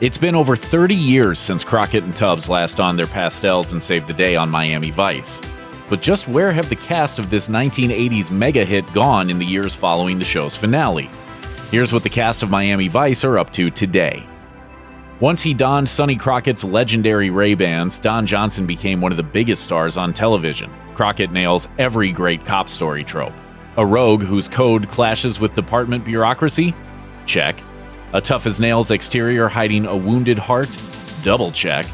It's been over 30 years since Crockett and Tubbs last donned their pastels and saved the day on Miami Vice. But just where have the cast of this 1980s mega hit gone in the years following the show's finale? Here's what the cast of Miami Vice are up to today. Once he donned Sonny Crockett's legendary Ray-Bans, Don Johnson became one of the biggest stars on television. Crockett nails every great cop story trope. A rogue whose code clashes with department bureaucracy? Check. A tough-as-nails exterior hiding a wounded heart? Double check.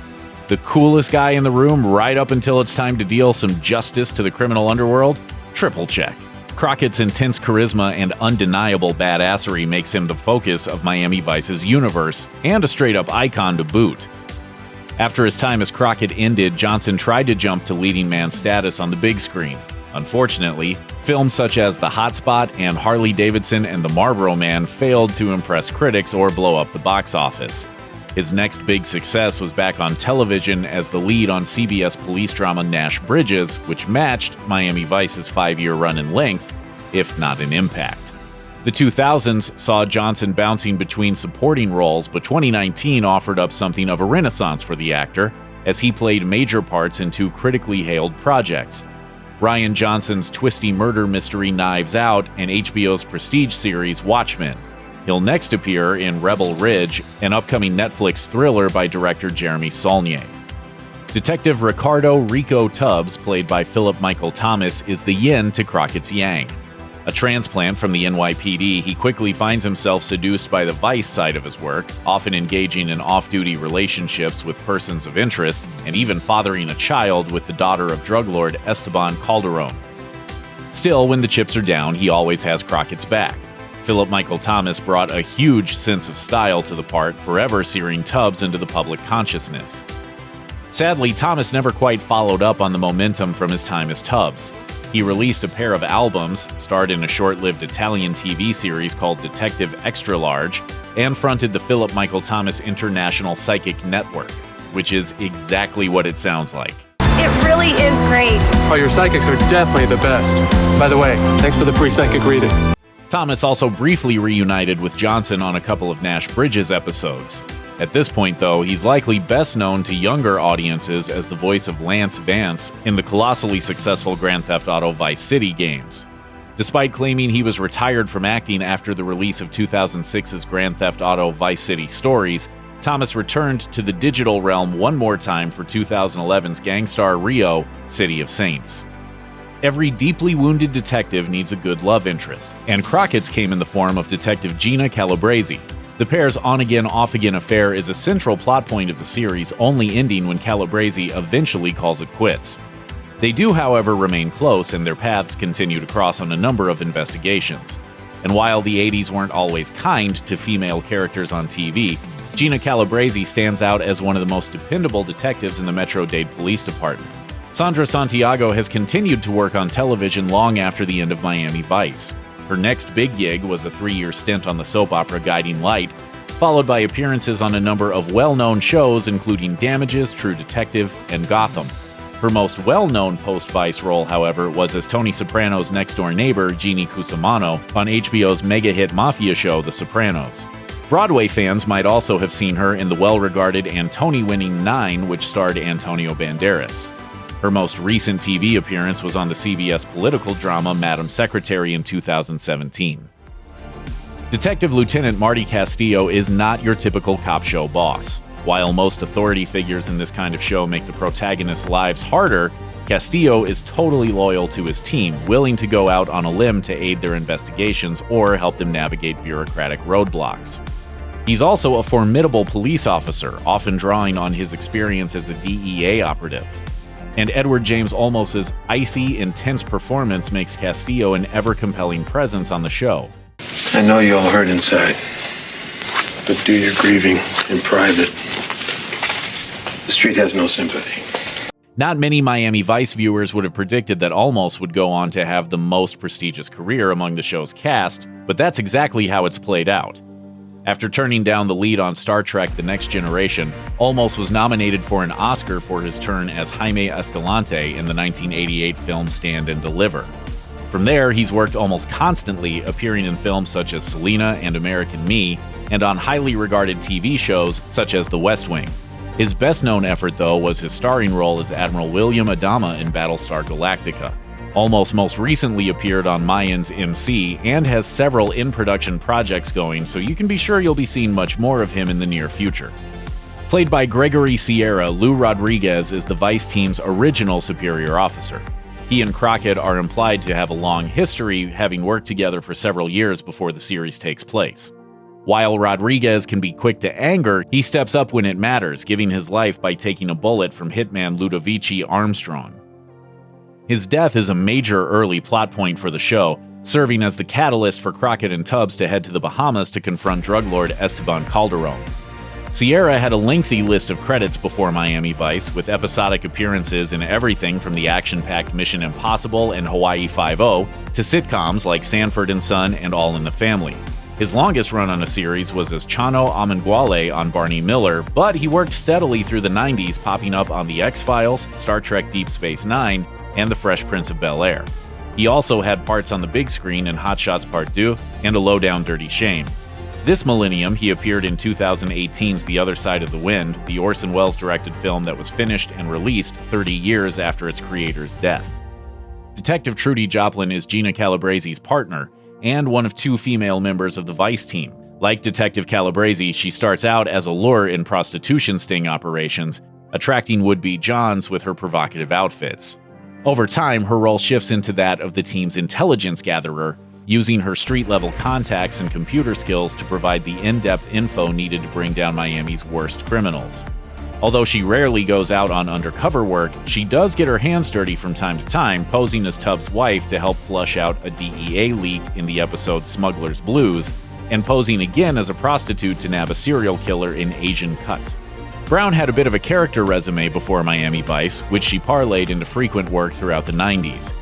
The coolest guy in the room right up until it's time to deal some justice to the criminal underworld? Triple check. Crockett's intense charisma and undeniable badassery makes him the focus of Miami Vice's universe, and a straight-up icon to boot. After his time as Crockett ended, Johnson tried to jump to leading man status on the big screen. Unfortunately, films such as The Hot Spot and Harley Davidson and the Marlboro Man failed to impress critics or blow up the box office. His next big success was back on television as the lead on CBS police drama Nash Bridges, which matched Miami Vice's 5-year run in length, if not in impact. The 2000s saw Johnson bouncing between supporting roles, but 2019 offered up something of a renaissance for the actor, as he played major parts in 2 critically hailed projects: Rian Johnson's twisty murder mystery Knives Out and HBO's prestige series Watchmen. He'll next appear in Rebel Ridge, an upcoming Netflix thriller by director Jeremy Saulnier. Detective Ricardo Rico Tubbs, played by Philip Michael Thomas, is the yin to Crockett's yang. A transplant from the NYPD, he quickly finds himself seduced by the vice side of his work, often engaging in off-duty relationships with persons of interest, and even fathering a child with the daughter of drug lord Esteban Calderon. Still, when the chips are down, he always has Crockett's back. Philip Michael Thomas brought a huge sense of style to the part, forever searing Tubbs into the public consciousness. Sadly, Thomas never quite followed up on the momentum from his time as Tubbs. He released a pair of albums, starred in a short-lived Italian TV series called Detective Extra Large, and fronted the Philip Michael Thomas International Psychic Network, which is exactly what it sounds like. It really is great. Oh, your psychics are definitely the best. By the way, thanks for the free psychic reading. Thomas also briefly reunited with Johnson on a couple of Nash Bridges episodes. At this point, though, he's likely best known to younger audiences as the voice of Lance Vance in the colossally successful Grand Theft Auto Vice City games. Despite claiming he was retired from acting after the release of 2006's Grand Theft Auto Vice City Stories, Thomas returned to the digital realm one more time for 2011's Gangstar Rio, City of Saints. Every deeply wounded detective needs a good love interest, and Crockett's came in the form of Detective Gina Calabrese. The pair's on-again, off-again affair is a central plot point of the series, only ending when Calabrese eventually calls it quits. They do, however, remain close, and their paths continue to cross on a number of investigations. And while the 80s weren't always kind to female characters on TV, Gina Calabrese stands out as one of the most dependable detectives in the Metro-Dade Police Department. Saundra Santiago has continued to work on television long after the end of Miami Vice. Her next big gig was a 3-year stint on the soap opera Guiding Light, followed by appearances on a number of well-known shows including Damages, True Detective, and Gotham. Her most well-known post-Vice role, however, was as Tony Soprano's next-door neighbor, Jeannie Cusimano, on HBO's mega-hit mafia show The Sopranos. Broadway fans might also have seen her in the well-regarded and Tony-winning Nine, which starred Antonio Banderas. Her most recent TV appearance was on the CBS political drama Madam Secretary in 2017. Detective Lieutenant Marty Castillo is not your typical cop show boss. While most authority figures in this kind of show make the protagonists' lives harder, Castillo is totally loyal to his team, willing to go out on a limb to aid their investigations or help them navigate bureaucratic roadblocks. He's also a formidable police officer, often drawing on his experience as a DEA operative. And Edward James Olmos' icy, intense performance makes Castillo an ever-compelling presence on the show. I know you all hurt inside, but do your grieving in private. The street has no sympathy. Not many Miami Vice viewers would have predicted that Olmos would go on to have the most prestigious career among the show's cast, but that's exactly how it's played out. After turning down the lead on Star Trek The Next Generation, Olmos was nominated for an Oscar for his turn as Jaime Escalante in the 1988 film Stand and Deliver. From there, he's worked almost constantly, appearing in films such as Selena and American Me, and on highly regarded TV shows such as The West Wing. His best-known effort, though, was his starring role as Admiral William Adama in Battlestar Galactica. Olmos most recently appeared on Mayans MC and has several in-production projects going, so you can be sure you'll be seeing much more of him in the near future. Played by Gregory Sierra, Lou Rodriguez is the Vice team's original superior officer. He and Crockett are implied to have a long history, having worked together for several years before the series takes place. While Rodriguez can be quick to anger, he steps up when it matters, giving his life by taking a bullet from hitman Ludovici Armstrong. His death is a major early plot point for the show, serving as the catalyst for Crockett and Tubbs to head to the Bahamas to confront drug lord Esteban Calderon. Sierra had a lengthy list of credits before Miami Vice, with episodic appearances in everything from the action-packed Mission Impossible and Hawaii Five-0 to sitcoms like Sanford and Son and All in the Family. His longest run on a series was as Chano Amenguale on Barney Miller, but he worked steadily through the 90s, popping up on The X-Files, Star Trek Deep Space Nine, and The Fresh Prince of Bel-Air. He also had parts on the big screen in Hot Shots Part 2 and A Low-Down Dirty Shame. This millennium, he appeared in 2018's The Other Side of the Wind, the Orson Welles-directed film that was finished and released 30 years after its creator's death. Detective Trudy Joplin is Gina Calabresi's partner, and one of two female members of the Vice team. Like Detective Calabresi, she starts out as a lure in prostitution sting operations, attracting would-be Johns with her provocative outfits. Over time, her role shifts into that of the team's intelligence gatherer, using her street-level contacts and computer skills to provide the in-depth info needed to bring down Miami's worst criminals. Although she rarely goes out on undercover work, she does get her hands dirty from time to time, posing as Tubbs' wife to help flush out a DEA leak in the episode Smuggler's Blues, and posing again as a prostitute to nab a serial killer in Asian Cut. Brown had a bit of a character resume before Miami Vice, which she parlayed into frequent work throughout the 90s.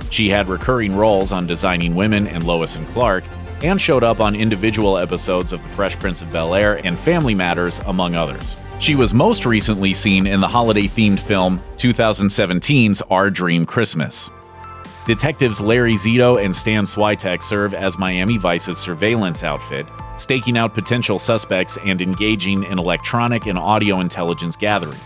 She had recurring roles on Designing Women and Lois and Clark, and showed up on individual episodes of The Fresh Prince of Bel-Air and Family Matters, among others. She was most recently seen in the holiday-themed film 2017's Our Dream Christmas. Detectives Larry Zito and Stan Switek serve as Miami Vice's surveillance outfit, staking out potential suspects and engaging in electronic and audio intelligence gathering.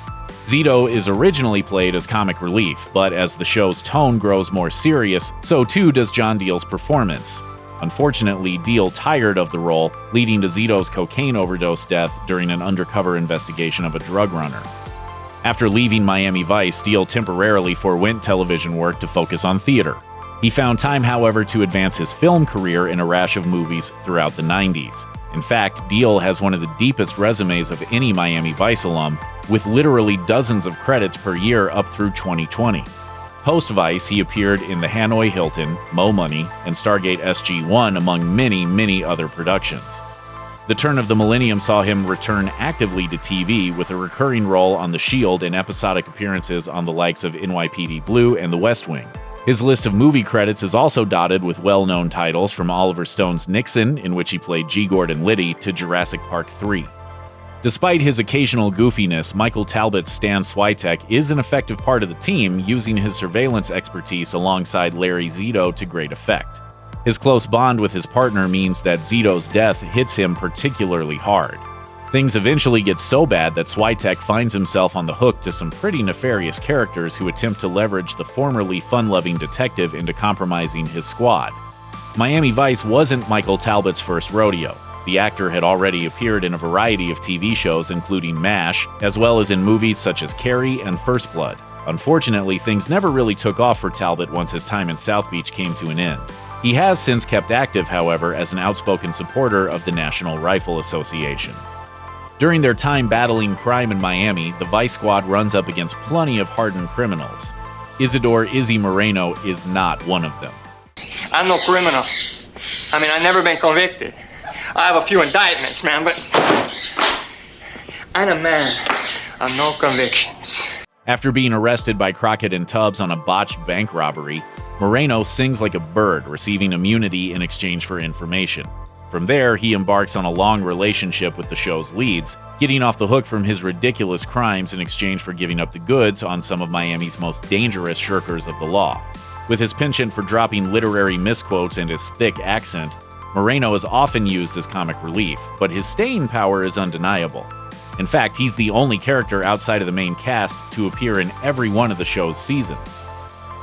Zito is originally played as comic relief, but as the show's tone grows more serious, so too does John Diehl's performance. Unfortunately, Diehl tired of the role, leading to Zito's cocaine overdose death during an undercover investigation of a drug runner. After leaving Miami Vice, Diehl temporarily forwent television work to focus on theater. He found time, however, to advance his film career in a rash of movies throughout the 90s. In fact, Diehl has one of the deepest resumes of any Miami Vice alum, with literally dozens of credits per year up through 2020. Post-Vice, he appeared in The Hanoi Hilton, Mo Money, and Stargate SG-1, among many, many other productions. The turn of the millennium saw him return actively to TV with a recurring role on The Shield and episodic appearances on the likes of NYPD Blue and The West Wing. His list of movie credits is also dotted with well-known titles from Oliver Stone's Nixon, in which he played G. Gordon Liddy, to Jurassic Park 3. Despite his occasional goofiness, Michael Talbott's Stan Switek is an effective part of the team, using his surveillance expertise alongside Larry Zito to great effect. His close bond with his partner means that Zito's death hits him particularly hard. Things eventually get so bad that Switek finds himself on the hook to some pretty nefarious characters who attempt to leverage the formerly fun-loving detective into compromising his squad. Miami Vice wasn't Michael Talbott's first rodeo. The actor had already appeared in a variety of TV shows, including MASH, as well as in movies such as Carrie and First Blood. Unfortunately, things never really took off for Talbott once his time in South Beach came to an end. He has since kept active, however, as an outspoken supporter of the National Rifle Association. During their time battling crime in Miami, the Vice Squad runs up against plenty of hardened criminals. Isidore Izzy Moreno is not one of them. I'm no criminal. I've never been convicted. I have a few indictments, man, but I'm a man of no convictions. After being arrested by Crockett and Tubbs on a botched bank robbery, Moreno sings like a bird, receiving immunity in exchange for information. From there, he embarks on a long relationship with the show's leads, getting off the hook from his ridiculous crimes in exchange for giving up the goods on some of Miami's most dangerous shirkers of the law. With his penchant for dropping literary misquotes and his thick accent, Moreno is often used as comic relief, but his staying power is undeniable. In fact, he's the only character outside of the main cast to appear in every one of the show's seasons.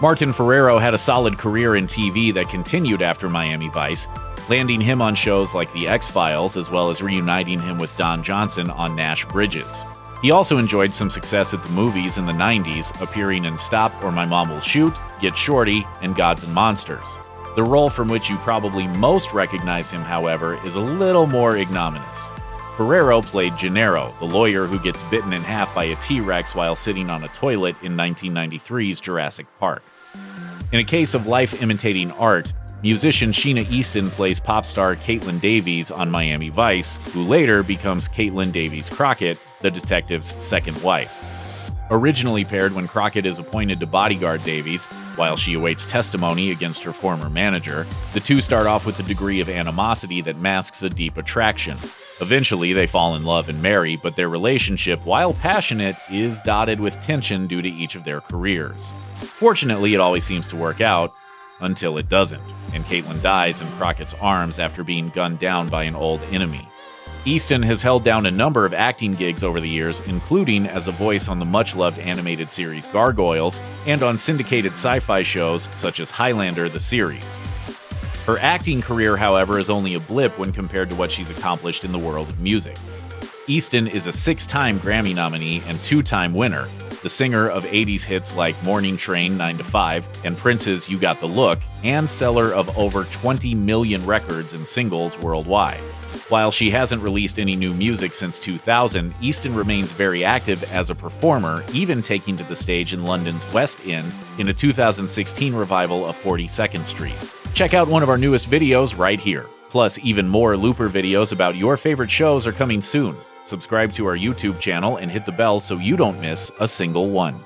Martin Ferrero had a solid career in TV that continued after Miami Vice, landing him on shows like The X-Files, as well as reuniting him with Don Johnson on Nash Bridges. He also enjoyed some success at the movies in the 90s, appearing in Stop or My Mom Will Shoot, Get Shorty, and Gods and Monsters. The role from which you probably most recognize him, however, is a little more ignominious. Ferrero played Gennaro, the lawyer who gets bitten in half by a T-Rex while sitting on a toilet in 1993's Jurassic Park. In a case of life imitating art, musician Sheena Easton plays pop star Caitlin Davies on Miami Vice, who later becomes Caitlin Davies Crockett, the detective's second wife. Originally paired when Crockett is appointed to bodyguard Davies, while she awaits testimony against her former manager, the two start off with a degree of animosity that masks a deep attraction. Eventually, they fall in love and marry, but their relationship, while passionate, is dotted with tension due to each of their careers. Fortunately, it always seems to work out, until it doesn't, and Caitlin dies in Crockett's arms after being gunned down by an old enemy. Easton has held down a number of acting gigs over the years, including as a voice on the much-loved animated series Gargoyles and on syndicated sci-fi shows such as Highlander the series. Her acting career, however, is only a blip when compared to what she's accomplished in the world of music. Easton is a 6-time Grammy nominee and 2-time winner, the singer of 80s hits like Morning Train 9 to 5 and Prince's You Got the Look, and seller of over 20 million records and singles worldwide. While she hasn't released any new music since 2000, Easton remains very active as a performer, even taking to the stage in London's West End in a 2016 revival of 42nd Street. Check out one of our newest videos right here. Plus, even more Looper videos about your favorite shows are coming soon. Subscribe to our YouTube channel and hit the bell so you don't miss a single one.